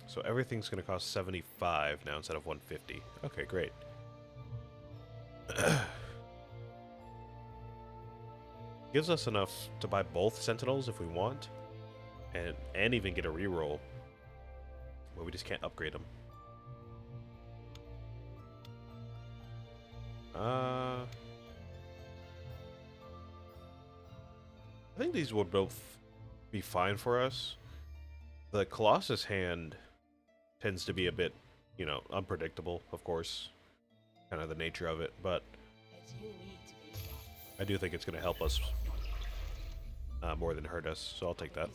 So everything's going to cost 75 now instead of 150. Okay, great. Gives us enough to buy both Sentinels if we want, and even get a reroll, where we just can't upgrade them. I think these would both be fine for us. The Colossus hand tends to be a bit, unpredictable, of course. Kind of the nature of it, but I do think it's going to help us more than hurt us, so I'll take that.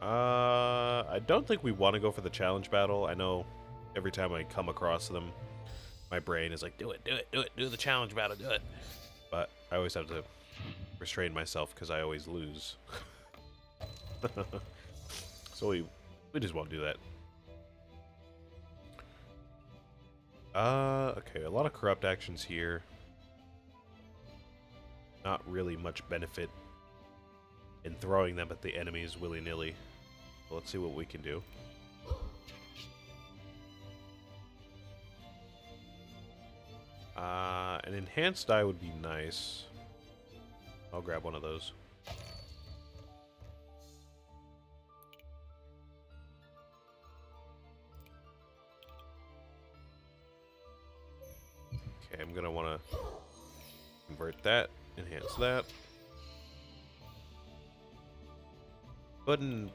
I don't think we want to go for the challenge battle. I know every time I come across them, my brain is like, do it, do the challenge battle, do it. But I always have to restrain myself because I always lose. So we just won't do that. Okay, a lot of corrupt actions here. Not really much benefit in throwing them at the enemies willy-nilly. So let's see what we can do. An enhanced die would be nice. I'll grab one of those. Okay, I'm gonna want to convert that, enhance that. Go ahead and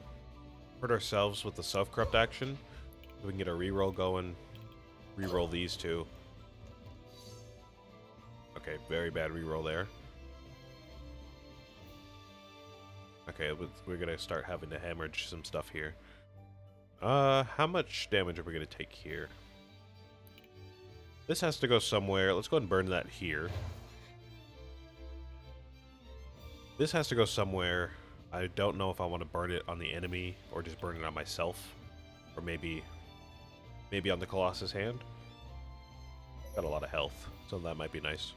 hurt ourselves with the self-corrupt action. So we can get a reroll going. Reroll these two. Okay, very bad reroll there. Okay, we're gonna start having to hemorrhage some stuff here. How much damage are we gonna take here? This has to go somewhere. Let's go ahead and burn that here. This has to go somewhere. I don't know if I want to burn it on the enemy or just burn it on myself, or maybe on the Colossus hand. Got a lot of health, so that might be nice.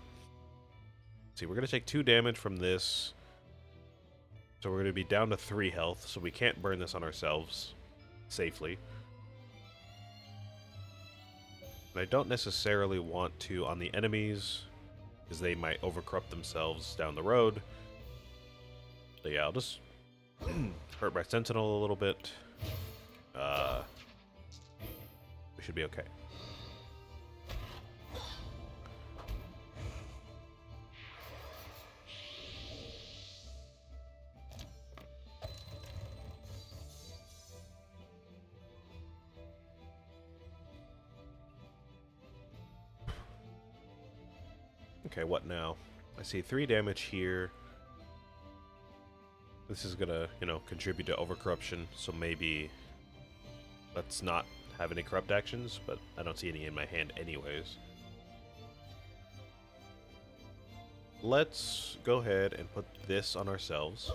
Let's see, we're gonna take 2 damage from this, so we're gonna be down to 3 health. So we can't burn this on ourselves safely. And I don't necessarily want to on the enemies, because they might overcorrupt themselves down the road. So yeah, I'll just hurt my Sentinel a little bit. We should be okay. Okay, what now? I see 3 damage here. This is gonna, contribute to overcorruption, so maybe let's not have any corrupt actions, but I don't see any in my hand anyways. Let's go ahead and put this on ourselves.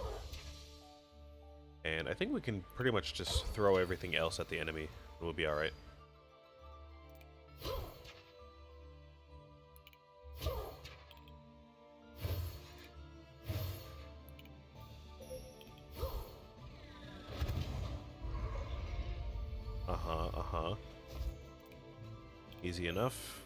And I think we can pretty much just throw everything else at the enemy. We'll be alright. Easy enough.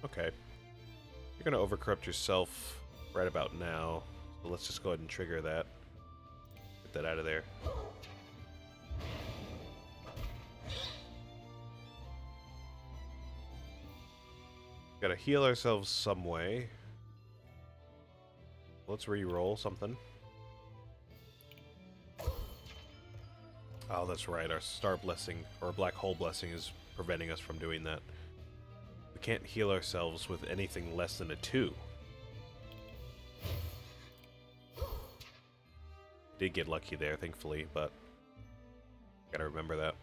Okay. You're gonna overcorrupt yourself right about now. So let's just go ahead and trigger that. Get that out of there. Gotta heal ourselves some way. Let's re-roll something. Oh, that's right. Our star blessing, or black hole blessing, is preventing us from doing that. We can't heal ourselves with anything less than a 2. Did get lucky there, thankfully, but gotta remember that.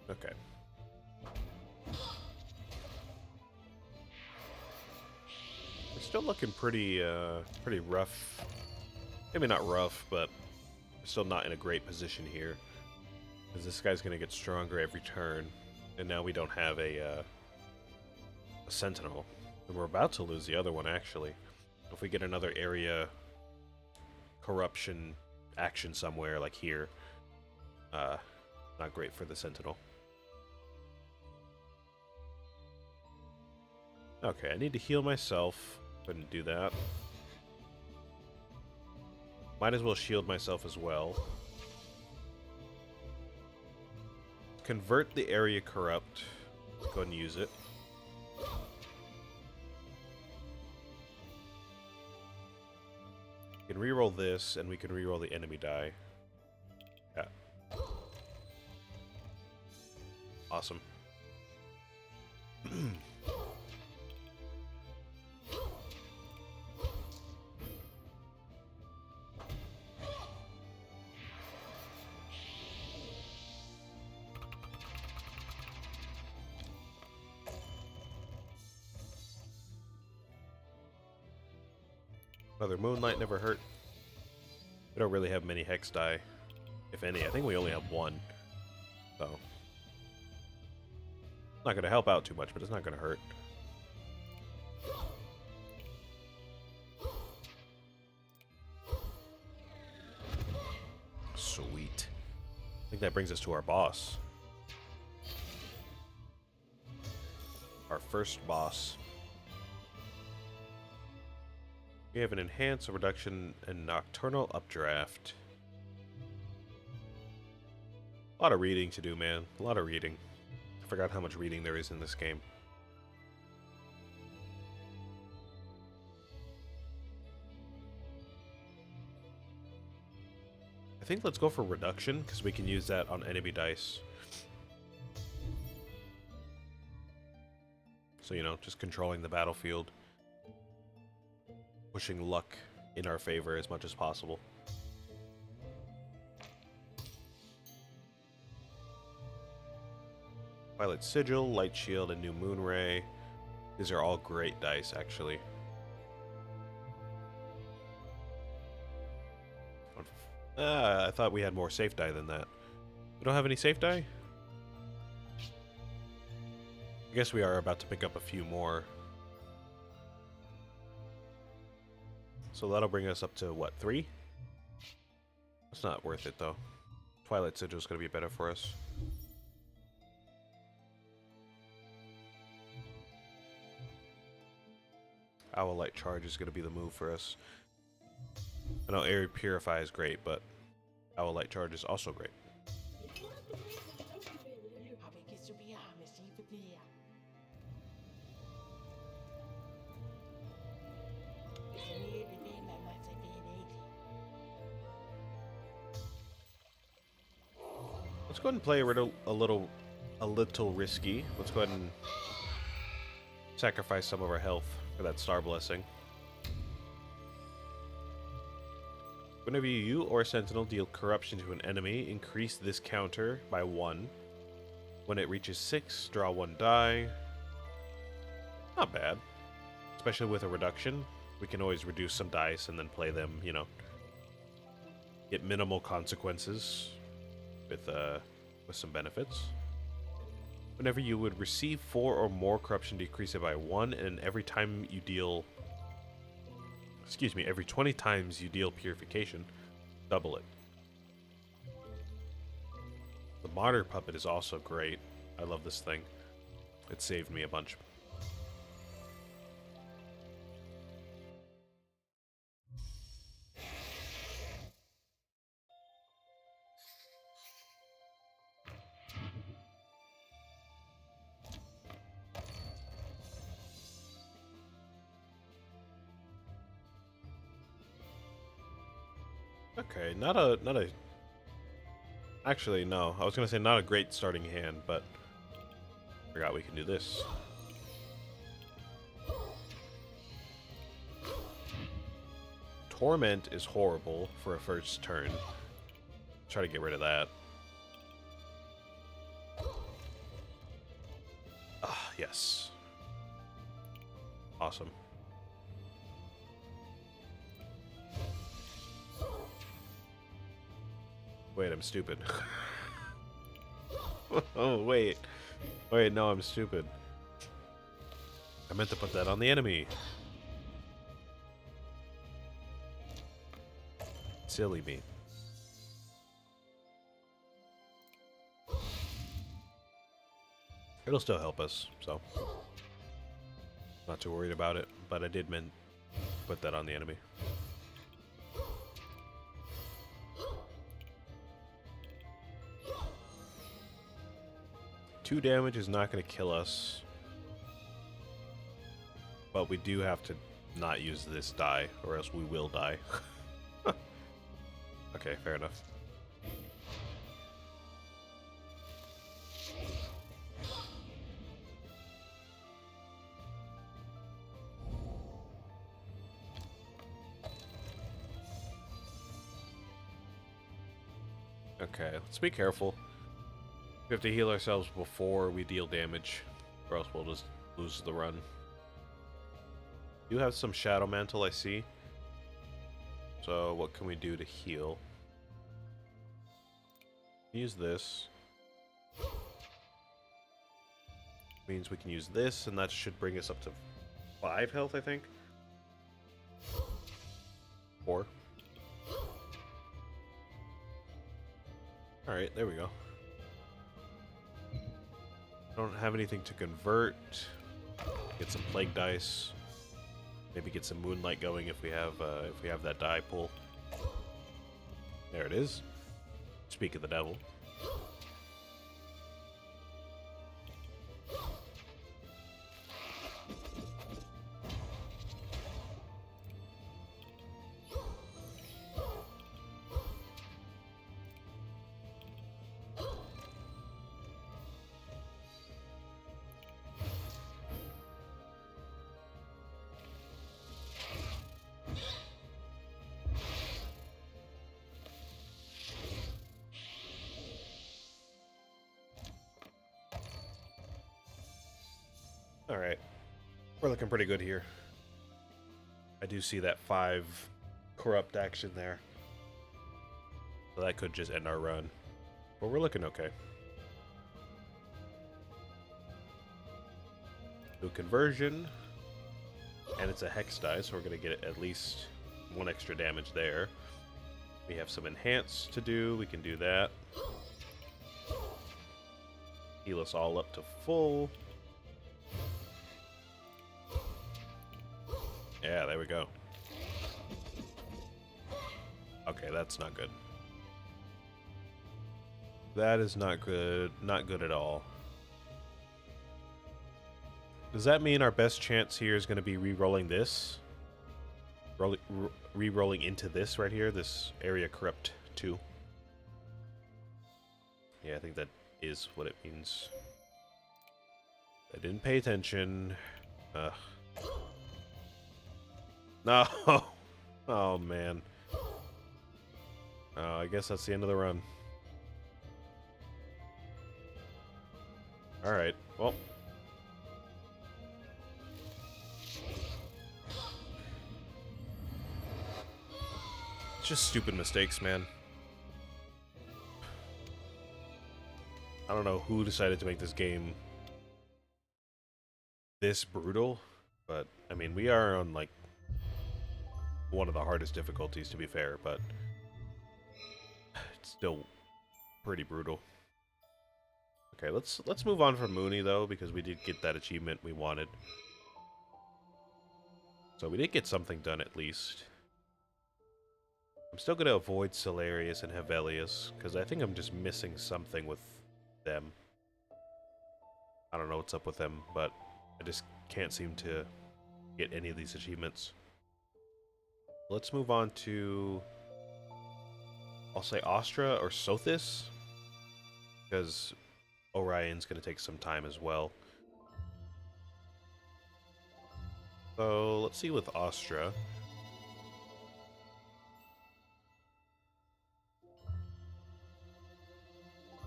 Okay. We're still looking pretty rough. Maybe not rough, but we're still not in a great position here. Because this guy's gonna get stronger every turn. And now we don't have a sentinel. And we're about to lose the other one, actually. If we get another area corruption action somewhere, like here, not great for the sentinel. Okay, I need to heal myself. Couldn't do that. Might as well shield myself as well. Convert the area corrupt. Go ahead and use it. We can reroll this, and we can reroll the enemy die. Yeah. Awesome. Another Moonlight never hurt. We don't really have many Hex die, if any. I think we only have one. So, not going to help out too much, but it's not going to hurt. Sweet. I think that brings us to our boss. Our first boss. We have an enhance, a reduction, and nocturnal updraft. A lot of reading to do, man. A lot of reading. I forgot how much reading there is in this game. I think let's go for reduction, because we can use that on enemy dice. So, you know, just controlling the battlefield. Pushing luck in our favor as much as possible. Violet Sigil, Light Shield, and New Moon Ray. These are all great dice, actually. I thought we had more safe die than that. We don't have any safe die? I guess we are about to pick up a few more. So that'll bring us up to, what, 3? It's not worth it, though. Twilight Sigil is going to be better for us. Owl Light Charge is going to be the move for us. I know Air Purify is great, but Owl Light Charge is also great. Let's go ahead and play a little risky. Let's go ahead and sacrifice some of our health for that Star Blessing. Whenever you or a Sentinel deal corruption to an enemy, increase this counter by 1. When it reaches 6, draw 1 die. Not bad. Especially with a reduction. We can always reduce some dice and then play them, you know. Get minimal consequences with some benefits. Whenever you would receive 4 or more corruption, decrease it by 1, and every time you deal... Excuse me, every 20 times you deal purification, double it. The Martyr Puppet is also great. I love this thing. It saved me a bunch. Okay, not a... Actually, no. I was going to say not a great starting hand, but... I forgot we can do this. Torment is horrible for a first turn. Try to get rid of that. yes. Awesome. Wait, I'm stupid. Oh, wait. Wait, no, I'm stupid. I meant to put that on the enemy. Silly me. It'll still help us, so not too worried about it, but I did mean put that on the enemy. Two damage is not going to kill us, but we do have to not use this die, or else we will die. Okay, fair enough. Okay, let's be careful. We have to heal ourselves before we deal damage, or else we'll just lose the run. You have some Shadow Mantle, I see. So what can we do to heal? Use this. Means we can use this, and that should bring us up to 5 health, I think. 4. Alright, there we go. Don't have anything to convert. Get some plague dice. Maybe get some moonlight going if we have that die pull. There it is. Speak of the devil. Alright. We're looking pretty good here. I do see that 5 corrupt action there. So that could just end our run. But we're looking okay. Do conversion. And it's a hex die, so we're going to get at least 1 extra damage there. We have some enhance to do. We can do that. Heal us all up to full. Yeah, there we go. Okay, that's not good. That is not good. Not good at all. Does that mean our best chance here is going to be re-rolling this? Re-rolling into this right here, this area corrupt 2. Yeah, I think that is what it means. I didn't pay attention. No. Oh, man. Oh, I guess that's the end of the run. Alright, well. It's just stupid mistakes, man. I don't know who decided to make this game this brutal, but, I mean, we are on, like, one of the hardest difficulties, to be fair, but it's still pretty brutal. Okay, let's move on from Mooney though, because we did get that achievement we wanted. So we did get something done at least. I'm still going to avoid Solarius and Hevelius, because I think I'm just missing something with them. I don't know what's up with them, but I just can't seem to get any of these achievements. Let's move on to, I'll say Astrea or Sothis, because Orion's going to take some time as well. So let's see with Astrea.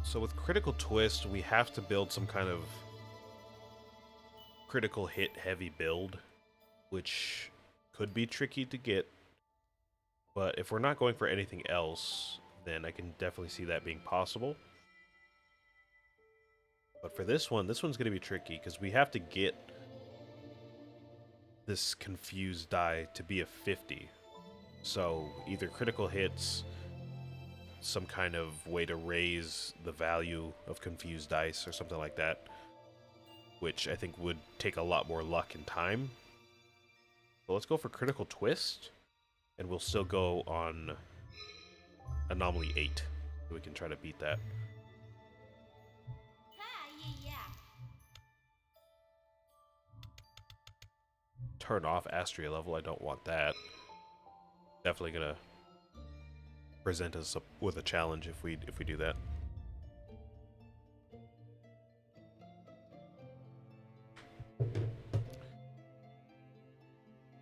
So with Critical Twist, we have to build some kind of critical hit heavy build, which could be tricky to get. But if we're not going for anything else, then I can definitely see that being possible. But for this one's going to be tricky because we have to get this confused die to be a 50. So either critical hits, some kind of way to raise the value of confused dice or something like that, which I think would take a lot more luck and time. So let's go for critical twist, and we'll still go on anomaly 8. So we can try to beat that. Turn off Astrea level. I don't want that. Definitely gonna present us with a challenge if we do that.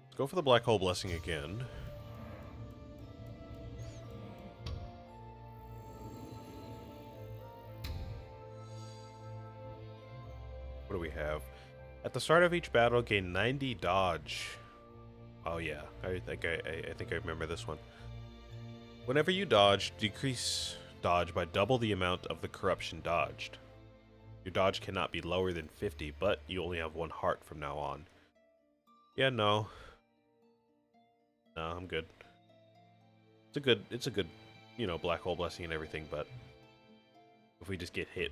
Let's go for the Black Hole Blessing again. What do we have? At the start of each battle, gain 90 dodge. Oh yeah, I think I remember this one. Whenever you dodge, decrease dodge by double the amount of the corruption dodged. Your dodge cannot be lower than 50, but you only have 1 heart from now on. Yeah, no. No, I'm good. It's a good, you know, Black Hole Blessing and everything, but if we just get hit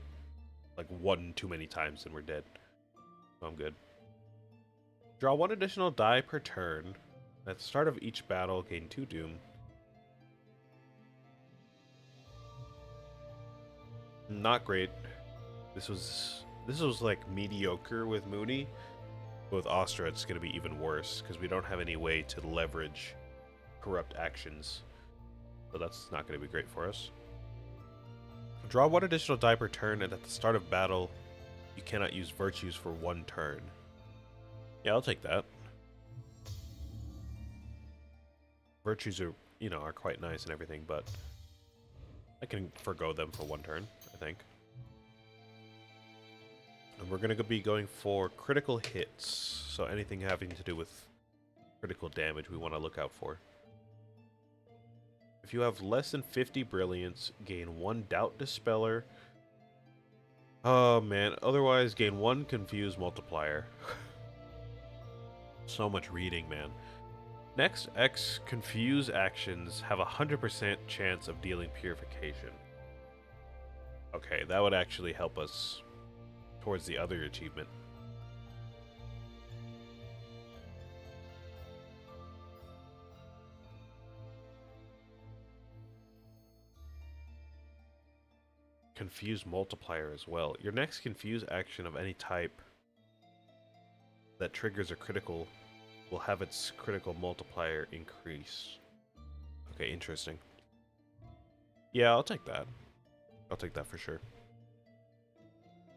like 1 too many times, then we're dead. So I'm good. Draw 1 additional die per turn. At the start of each battle, gain 2 doom. Not great. This was like mediocre with Mooney. But with Astrea, it's going to be even worse because we don't have any way to leverage corrupt actions. So that's not going to be great for us. Draw 1 additional die per turn, and at the start of battle, you cannot use virtues for 1 turn. Yeah, I'll take that. Virtues are, you know, are quite nice and everything, but I can forgo them for 1 turn, I think. And we're going to be going for critical hits. So anything having to do with critical damage we want to look out for. If you have less than 50 brilliance, gain 1 doubt dispeller. Oh man, otherwise gain 1 confuse multiplier. So much reading, man. Next X confuse actions have a 100% chance of dealing purification. Okay, that would actually help us towards the other achievement. Confuse multiplier as well. Your next confuse action of any type that triggers a critical will have its critical multiplier increase. Okay, interesting. Yeah, I'll take that. I'll take that for sure.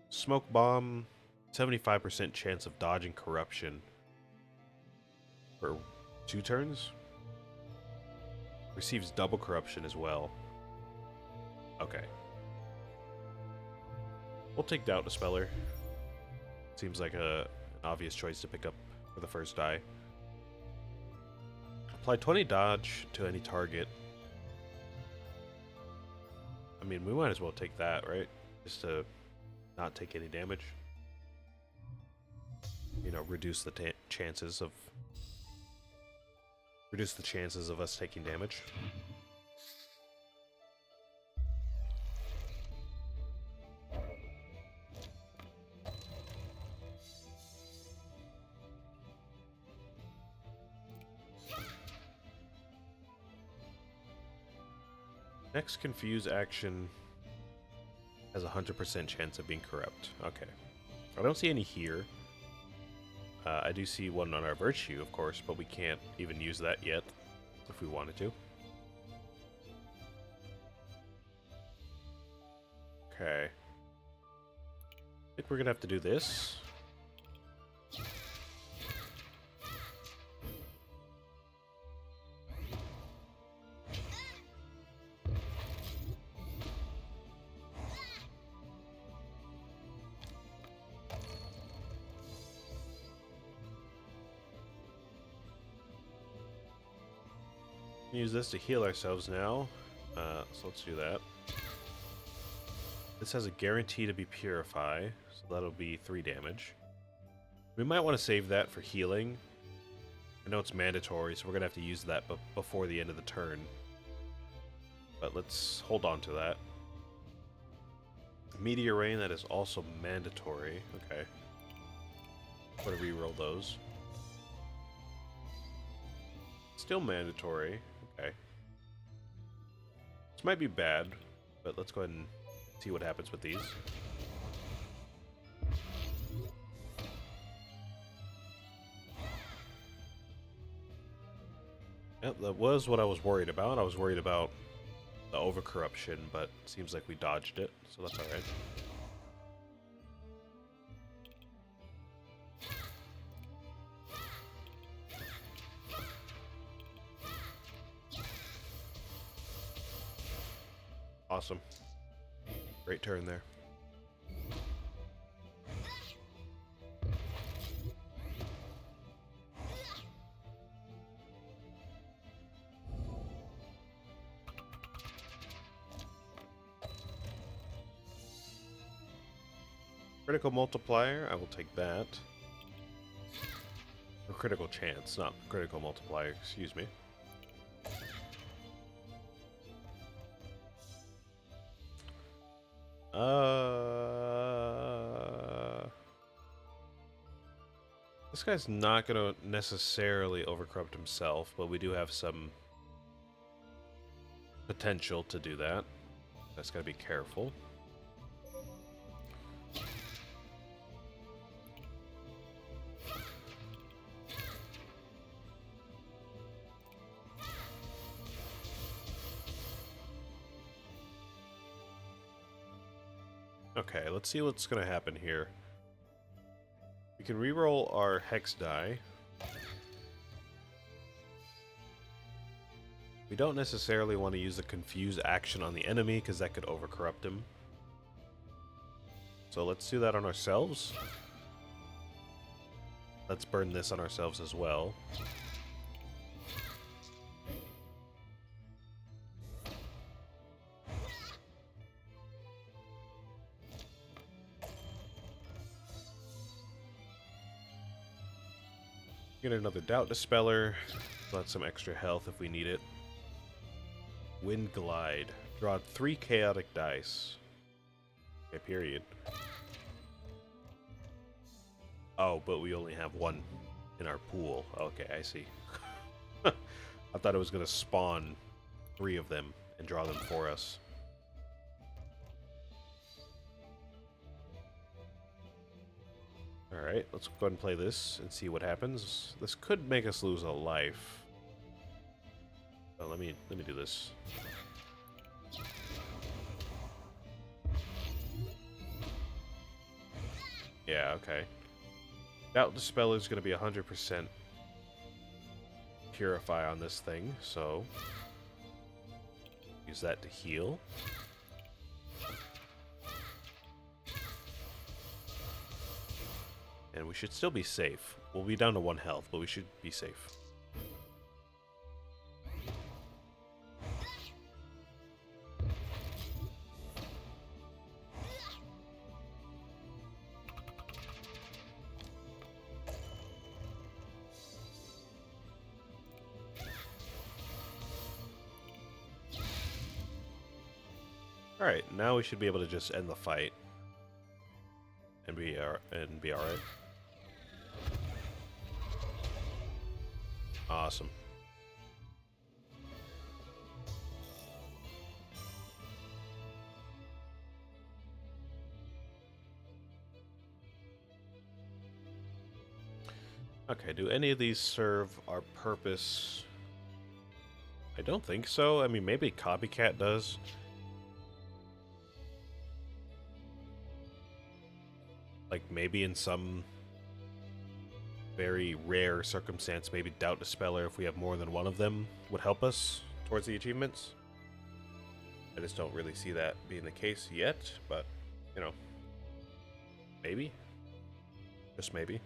Smoke bomb, 75% chance of dodging corruption for 2 turns. Receives double corruption as well. Okay. We'll take Doubt Dispeller. Seems like an obvious choice to pick up for the first die. Apply 20 dodge to any target. I mean, we might as well take that, right? Just to not take any damage. You know, reduce the chances of us taking damage. Next confuse action has a 100% chance of being corrupt. Okay. I don't see any here. I do see one on our virtue, of course, but we can't even use that yet if we wanted to. Okay. I think we're gonna have to do this. Use this to heal ourselves now. So let's do that. This has a guarantee to be Purify, so that'll be 3 damage. We might want to save that for healing. I know it's mandatory, so we're going to have to use that before the end of the turn. But let's hold on to that. Meteor Rain, that is also mandatory. Okay. I'm going to reroll those. Still mandatory. Okay. This might be bad, but let's go ahead and see what happens with these. Yep, that was what I was worried about. I was worried about the overcorruption, but it seems like we dodged it, so that's alright. Awesome. Great turn there. Critical multiplier, I will take that. Or critical chance, not critical multiplier, excuse me. This guy's not gonna necessarily overcorrupt himself, but we do have some potential to do that. That's gotta be careful. Okay, let's see what's gonna happen here. We can reroll our hex die. We don't necessarily want to use the confuse action on the enemy because that could overcorrupt him. So let's do that on ourselves. Let's burn this on ourselves as well. Get another Doubt Dispeller. Got some extra health if we need it. Wind Glide. Draw 3 chaotic dice. Okay, period. Oh, but we only have 1 in our pool. Okay, I see. I thought it was going to spawn 3 of them and draw them for us. Alright, let's go ahead and play this and see what happens. This could make us lose a life. Oh, let me do this. Yeah, okay. Doubt Dispel is going to be 100% Purify on this thing, so use that to heal. And we should still be safe. We'll be down to 1 health, but we should be safe. Alright, now we should be able to just end the fight. And be alright. Awesome. Okay, do any of these serve our purpose? I don't think so. I mean, maybe Copycat does. Like, maybe in some very rare circumstance, maybe Doubt Dispeller, if we have more than 1 of them, would help us towards the achievements. I just don't really see that being the case yet, but, you know, maybe. Just maybe.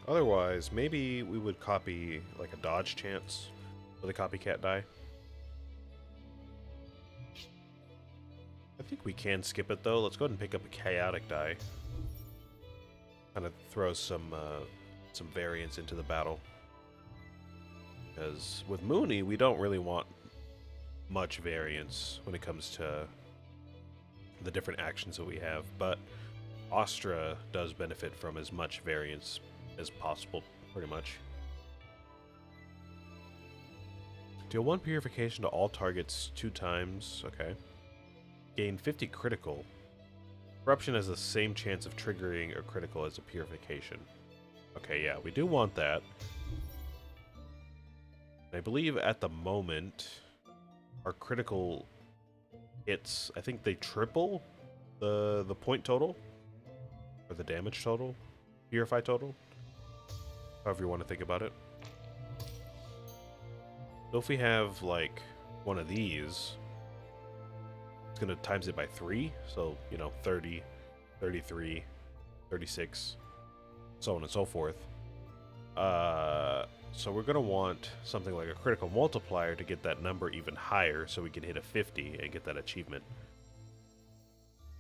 Otherwise, maybe we would copy like a dodge chance for the copycat die. I think we can skip it though. Let's go ahead and pick up a chaotic die. Kind of throw some variance into the battle. Because with Mooney, we don't really want much variance when it comes to the different actions that we have, but Astrea does benefit from as much variance as possible, pretty much. Deal 1 purification to all targets 2 times, okay. Gain 50 critical. Corruption has the same chance of triggering a critical as a purification. Okay, yeah, we do want that. I believe at the moment, our critical hits, I think they triple the point total, or the damage total, purify total, however you want to think about it. So if we have like one of these, it's going to times it by 3, so, you know, 30, 33, 36, so on and so forth. So we're going to want something like a critical multiplier to get that number even higher so we can hit a 50 and get that achievement.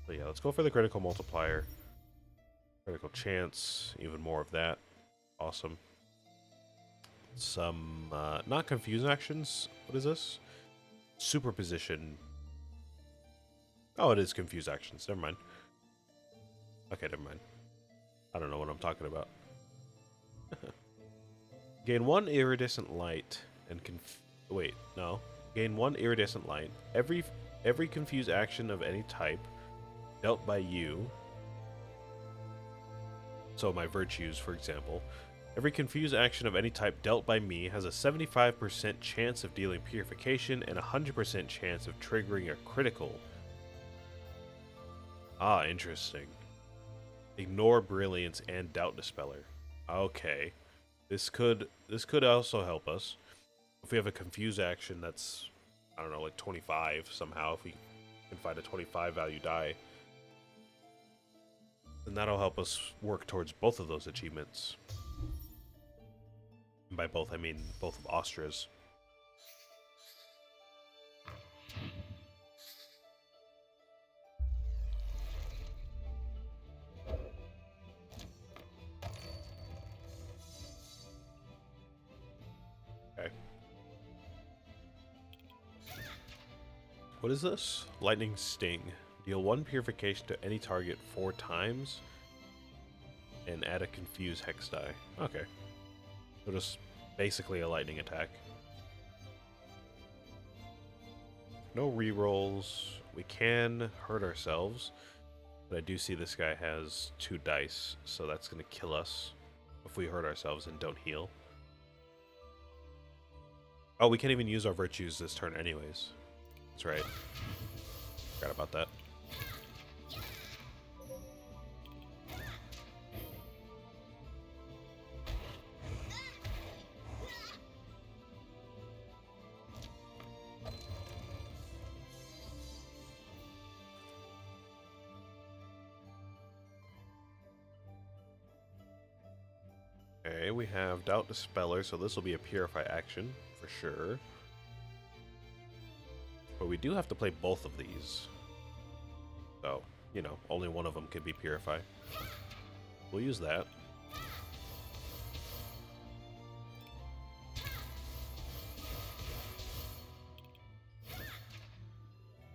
So yeah, let's go for the critical multiplier. Critical chance, even more of that. Awesome. Some, not confuse actions. What is this? Superposition. Oh, it is confuse actions. Never mind. Okay, never mind. I don't know what I'm talking about. Gain 1 iridescent light and wait, no. Gain 1 iridescent light. Every confuse action of any type dealt by you. So my virtues, for example. Every confuse action of any type dealt by me has a 75% chance of dealing purification and a 100% chance of triggering a critical. Ah, interesting. Ignore brilliance and doubt dispeller. Okay. This could also help us. If we have a confuse action that's, I don't know, like 25 somehow, if we can find a 25 value die, then that'll help us work towards both of those achievements. And by both, I mean both of Astrea's. Okay. What is this? Lightning Sting. Deal 1 purification to any target 4 times and add a confuse hex die. Okay. So just basically a lightning attack. No rerolls. We can hurt ourselves, but I do see this guy has 2 dice, so that's going to kill us if we hurt ourselves and don't heal. Oh, we can't even use our virtues this turn anyways. That's right. Forgot about that. Okay, we have Doubt Dispeller, so this will be a Purify action, for sure. But we do have to play both of these. So, you know, only one of them could be Purify. We'll use that.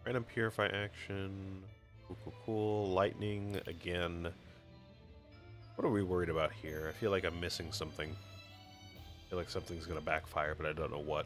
Random Purify action. Cool, cool, cool. Lightning, again. What are we worried about here? I feel like I'm missing something. I feel like something's going to backfire, but I don't know what.